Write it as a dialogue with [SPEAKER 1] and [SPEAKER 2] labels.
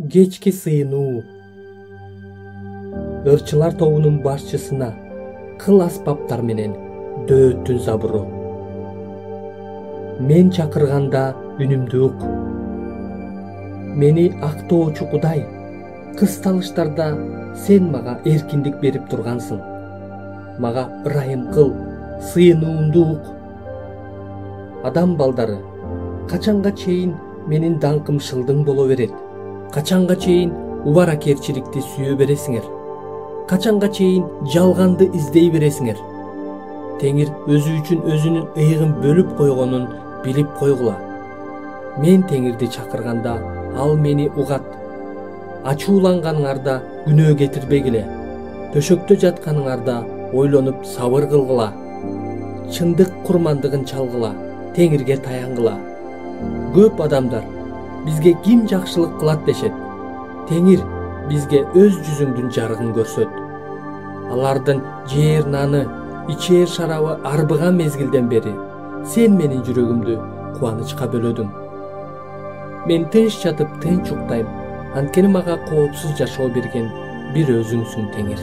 [SPEAKER 1] Кечки сыйынуу. Ырчылар тобунун башчысына кыл аспаптар менен дөөттүн забыру. Мен чакырганда үнүмдү ук. Мени актоочу Кудай, кысталыштарда сен мага эркиндик берип тургансың. Мага ырайым кыл, сыйынуумду ук. Адам балдары, качанга чейин менин даңкым шылдың боло берет? Качанга чейин убаракерчиликти сүйө бересиңер? Качанга чейин жалганды издей бересиңер? Теңир өзү үчүн өзүнүн ыйыгын бөлүп койгонун билип койгула. Мен Теңирди чакырганда ал мени угат. Ачууланганыңарда күнөө кетирбегиле. Төшөктө жатканыңарда ойлонуп сабыр кылгыла. Чындык курмандыгын чалгыла, Теңирге таянгыла. Көп адамдар бизге ким жакшылык кылат дешет. Теңир бизге өз жүзүңдүн жарыгын көрсөт. Алардын жээр наны, ичээр шарабы арбыган мезгилден бери сен менин жүрөгүмдү кубанычка бөлөдүң. Мен тынч жатып тынч уктайм, анткени мага коопсуз жашоо берген бир өзүңсүң, Теңир.